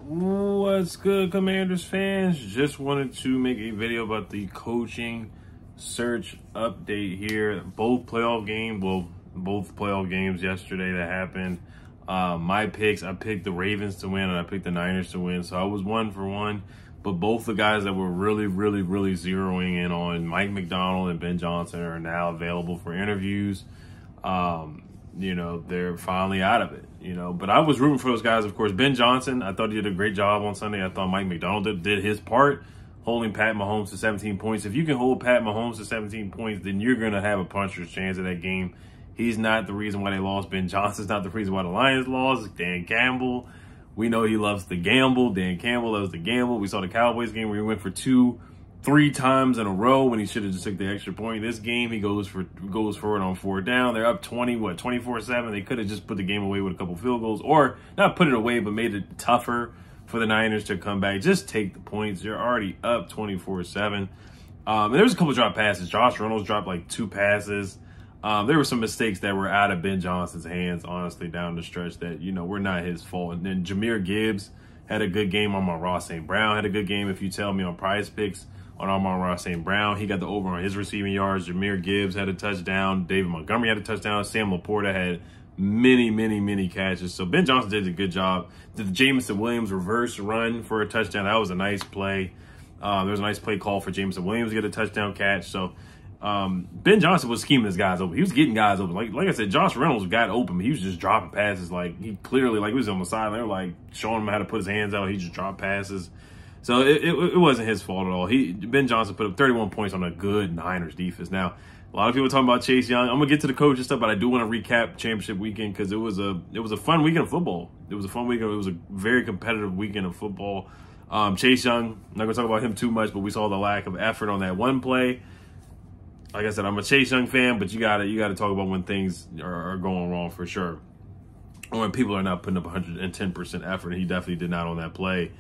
What's good, Commanders fans? Just wanted to make a video about the coaching search update here. Both playoff games yesterday that happened. My picks, I picked the Ravens to win and I picked the Niners to win. So I was 1 for 1. But both the guys that were really zeroing in on, Mike McDonald and Ben Johnson, are now available for interviews. You know, they're finally out of it, you know. But I was rooting for those guys, of course. Ben Johnson, I thought he did a great job on Sunday. I thought Mike McDonald did his part, holding Pat Mahomes to 17 points. If you can hold Pat Mahomes to 17 points, then you're going to have a puncher's chance of that game. He's not the reason why they lost. Ben Johnson's not the reason why the Lions lost. Dan Campbell, we know he loves to gamble. Dan Campbell loves to gamble. We saw the Cowboys game where he went for 3 times in a row when he should have just took the extra point. This game, he goes for it on 4th down. They're up 24-7. They could have just put the game away with a couple field goals, or not put it away, but made it tougher for the Niners to come back. Just take the points. You're already up 24-7. And there was a couple drop passes. Josh Reynolds dropped like 2 passes. There were some mistakes that were out of Ben Johnson's hands, honestly, down the stretch that, you know, were not his fault. And then Jahmyr Gibbs had a good game. Ross St. Brown had a good game. If you tell me on Prize Picks on Ross St. Brown, he got the over on his receiving yards. Jahmyr Gibbs had a touchdown. David Montgomery had a touchdown. Sam Laporta had many catches. So Ben Johnson did a good job. Did the Jameson Williams reverse run for a touchdown. That was a nice play. There was a nice play call for Jameson Williams to get a touchdown catch. So Ben Johnson was scheming his guys open. He was getting guys open. Like I said, Josh Reynolds got open, but he was just dropping passes. Like, he clearly, like, he was on the sideline. They were like showing him how to put his hands out. He just dropped passes. So it wasn't his fault at all. Ben Johnson put up 31 points on a good Niners defense. Now, a lot of people talking about Chase Young. I'm gonna get to the coaching stuff, but I do want to recap championship weekend because it was a fun weekend of football. It was a fun weekend. It was a very competitive weekend of football. Chase Young, I'm not gonna talk about him too much, but we saw the lack of effort on that one play. Like I said, I'm a Chase Young fan, but you gotta talk about when things are going wrong for sure, or when people are not putting up 110% effort. And he definitely did not on that play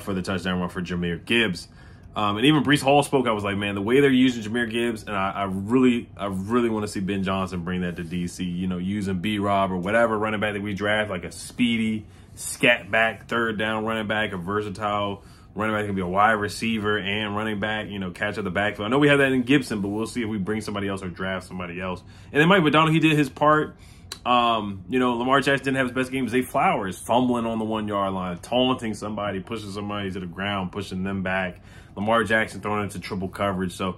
for the touchdown run for Jahmyr Gibbs. And even Breece Hall spoke. I was like, man, the way they're using Jahmyr Gibbs, and I really want to see Ben Johnson bring that to DC. You know, using B-Rob or whatever running back that we draft, like a speedy scat back, 3rd down running back, a versatile running back can be a wide receiver and running back, you know, catch at the backfield. I know we have that in Gibson, but we'll see if we bring somebody else or draft somebody else. And then Mike McDonald, he did his part. You know, Lamar Jackson didn't have his best game. Zay Flowers fumbling on the 1-yard line, taunting somebody, pushing somebody to the ground, pushing them back. Lamar Jackson throwing into triple coverage. So,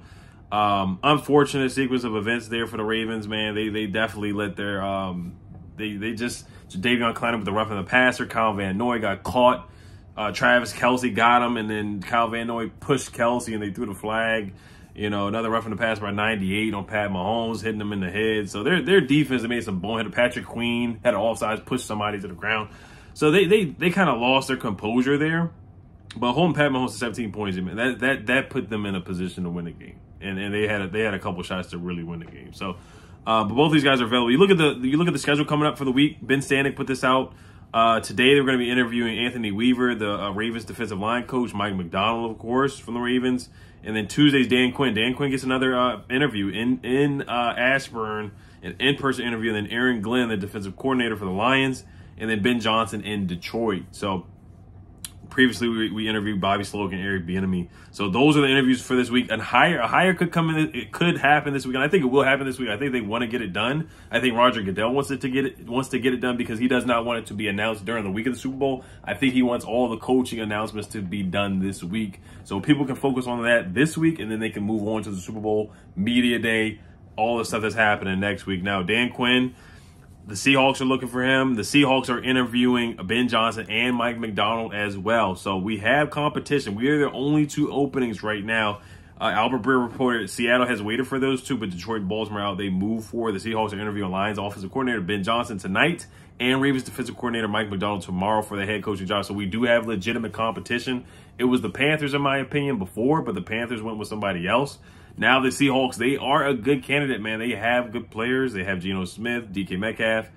unfortunate sequence of events there for the Ravens, man. They definitely let their, Davion Clowney with the roughing the passer. Kyle Van Noy got caught. Travis Kelce got him, and then Kyle Van Noy pushed Kelce, and they threw the flag. You know, another roughing the pass by 98 on Pat Mahomes, hitting him in the head. So their defense, they made some boneheaded. Patrick Queen had an offsides, pushed somebody to the ground. So they kind of lost their composure there. But holding Pat Mahomes to 17 points, that put them in a position to win the game. And they had a couple shots to really win the game. So, but both these guys are available. You look at the schedule coming up for the week. Ben Stanek put this out. Today they're going to be interviewing Anthony Weaver, the Ravens defensive line coach, Mike McDonald, of course, from the Ravens. And then Tuesday's Dan Quinn. Dan Quinn gets another interview in Ashburn, an in-person interview. And then Aaron Glenn, the defensive coordinator for the Lions. And then Ben Johnson in Detroit. So previously we interviewed Bobby Sloak and Eric Bieniemy. So those are the interviews for this week. And a hire could come in. It could happen this week, and I think it will happen this week. I think they want to get it done. I think Roger Goodell wants to get it done because he does not want it to be announced during the week of the Super Bowl. I think he wants all the coaching announcements to be done this week, so people can focus on that this week, and then they can move on to the Super Bowl media day, all the stuff that's happening next week. Now, Dan Quinn, the Seahawks are looking for him. The Seahawks are interviewing Ben Johnson and Mike McDonald as well. So we have competition. We are the only 2 openings right now. Albert Breer reported Seattle has waited for those 2, but Detroit and Baltimore out. They move forward. The Seahawks are interviewing Lions offensive coordinator Ben Johnson tonight and Ravens defensive coordinator Mike McDonald tomorrow for the head coaching job. So we do have legitimate competition. It was the Panthers, in my opinion, before, but the Panthers went with somebody else. Now the Seahawks, they are a good candidate, man. They have good players. They have Geno Smith, DK Metcalf,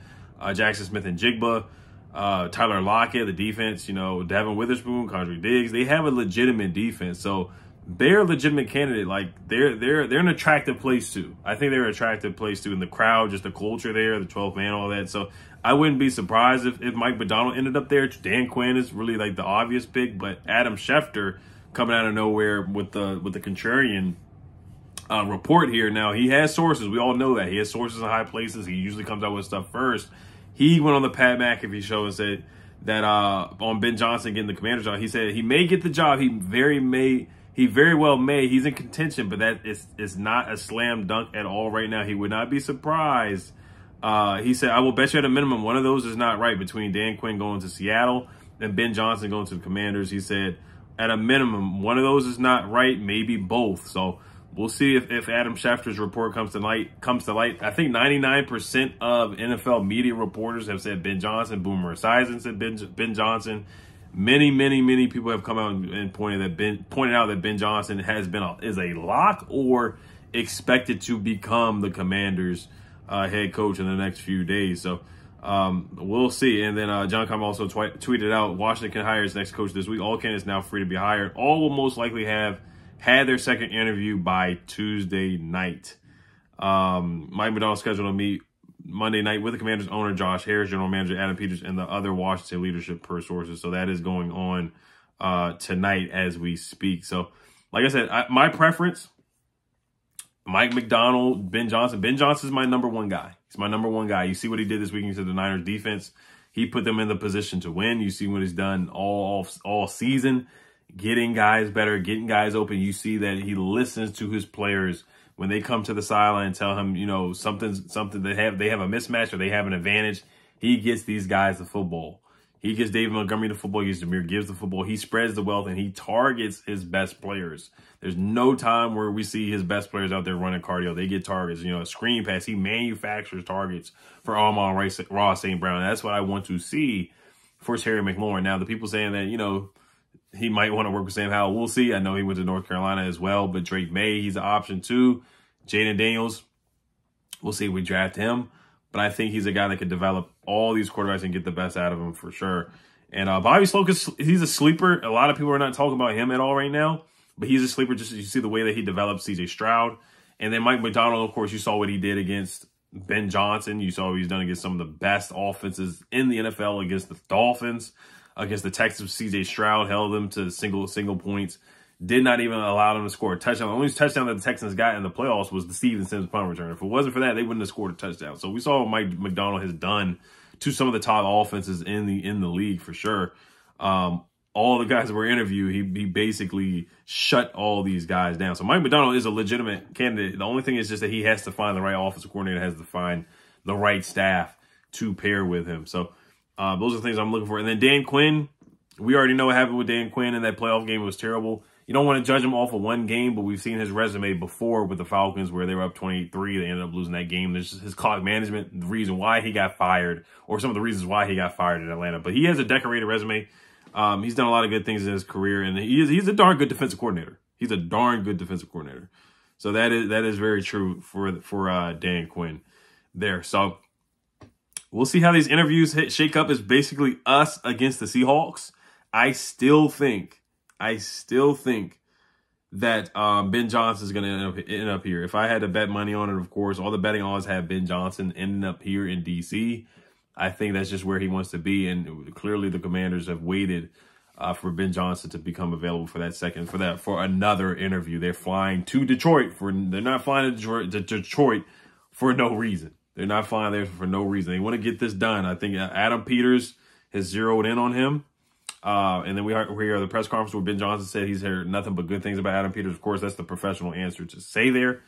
Jackson Smith and Jigba, Tyler Lockett, the defense, you know, Devin Witherspoon, Condre Diggs. They have a legitimate defense. So they're a legitimate candidate. Like they're an attractive place too. I think they're an attractive place too in the crowd, just the culture there, the 12th man, all that. So I wouldn't be surprised if Mike Macdonald ended up there. Dan Quinn is really like the obvious pick, but Adam Schefter coming out of nowhere with the contrarian report here. Now he has sources. We all know that he has sources in high places. He usually comes out with stuff first. He went on the Pat McAfee show and said that on Ben Johnson getting the Commander's job, he said he may get the job. He very well may. He's in contention, but that is not a slam dunk at all right now. He would not be surprised. He said, I will bet you at a minimum one of those is not right between Dan Quinn going to Seattle and Ben Johnson going to the Commanders. He said, at a minimum, one of those is not right, maybe both. So we'll see if Adam Schefter's report comes to light. I think 99% of NFL media reporters have said Ben Johnson. Boomer Esiason said Ben Johnson. Many people have come out and pointed out that Ben Johnson is a lock or expected to become the Commanders' head coach in the next few days. So we'll see. And then John Com also tweeted out, Washington can hire its next coach this week. All candidates now free to be hired. All will most likely have had their second interview by Tuesday night. Mike Macdonald scheduled to meet Monday night with the Commanders owner Josh Harris, general manager Adam Peters, and the other Washington leadership per sources. So that is going on tonight as we speak. So like I said, my preference, Mike Macdonald, Ben Johnson. Ben Johnson is my number one guy. He's my number one guy. You see what he did this weekend to the Niners defense. He put them in the position to win. You see what he's done all season, getting guys better, getting guys open. You see that he listens to his players when they come to the sideline and tell him, you know, something they have a mismatch or they have an advantage. He gets these guys the football. He gets David Montgomery the football. He gets Jameer Gibbs the football. He spreads the wealth and he targets his best players. There's no time where we see his best players out there running cardio. They get targets. You know, a screen pass. He manufactures targets for Amon-Ra St. Brown. That's what I want to see for Terry McLaurin. Now, the people saying that, you know, he might want to work with Sam Howell. We'll see. I know he went to North Carolina as well, but Drake May, he's an option too. Jaden Daniels, we'll see if we draft him. But I think he's a guy that could develop all these quarterbacks and get the best out of them for sure. And Bobby Slokas, he's a sleeper. A lot of people are not talking about him at all right now, but he's a sleeper just as you see the way that he developed C.J. Stroud. And then Mike Macdonald, of course, you saw what he did against Ben Johnson. You saw what he's done against some of the best offenses in the NFL, against the Dolphins. Against the Texans, C.J. Stroud held them to single points. Did not even allow them to score a touchdown. The only touchdown that the Texans got in the playoffs was the Steven Sims punt return. If it wasn't for that, they wouldn't have scored a touchdown. So we saw what Mike Macdonald has done to some of the top offenses in the league for sure. All the guys that were interviewed, he basically shut all these guys down. So Mike Macdonald is a legitimate candidate. The only thing is just that he has to find the right offensive coordinator, has to find the right staff to pair with him. So those are the things I'm looking for. And then Dan Quinn, we already know what happened with Dan Quinn in that playoff game. It was terrible. You don't want to judge him off of one game, but we've seen his resume before with the Falcons where they were up 28-3. They ended up losing that game. There's just his clock management, the reason why he got fired, or some of the reasons why he got fired in Atlanta. But he has a decorated resume. He's done a lot of good things in his career, and he's a darn good defensive coordinator. He's a darn good defensive coordinator. So that is very true for Dan Quinn there. So we'll see how these interviews shake up. It's basically us against the Seahawks. I still think that Ben Johnson is going to end up here. If I had to bet money on it, of course, all the betting odds have Ben Johnson ending up here in D.C. I think that's just where he wants to be, and clearly the Commanders have waited for Ben Johnson to become available for another interview. They're flying to Detroit they're not flying to Detroit for no reason. They're not flying there for no reason. They want to get this done. I think Adam Peters has zeroed in on him. And then we hear the press conference where Ben Johnson said he's heard nothing but good things about Adam Peters. Of course, that's the professional answer to say there,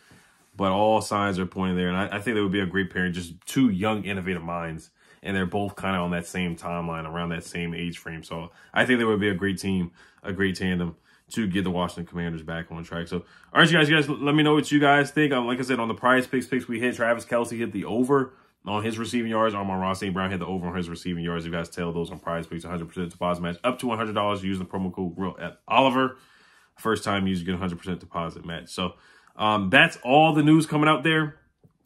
but all signs are pointing there. And I think they would be a great pairing, just two young, innovative minds. And they're both kind of on that same timeline, around that same age frame. So I think they would be a great team, a great tandem to get the Washington Commanders back on track. So, all right, you guys, let me know what you guys think. Like I said, on the prize picks we hit, Travis Kelce hit the over on his receiving yards. Amon-Ra St. Brown hit the over on his receiving yards. You guys tell those on prize picks, 100% deposit match up to $100 using the promo code GRILL at Oliver. First time you get 100% deposit match. So that's all the news coming out there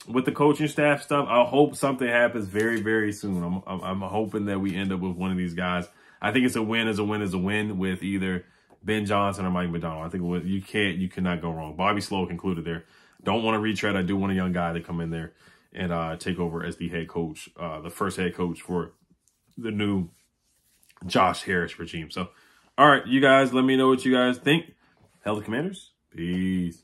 with the coaching staff stuff. I hope something happens very, very soon. I'm hoping that we end up with one of these guys. I think it's a win with either Ben Johnson or Mike McDonald. I think you cannot go wrong. Bobby Slowick included there. Don't want to retread. I do want a young guy to come in there and take over as the head coach, the first head coach for the new Josh Harris regime. So, all right, you guys, let me know what you guys think. Hell, the Commanders. Peace.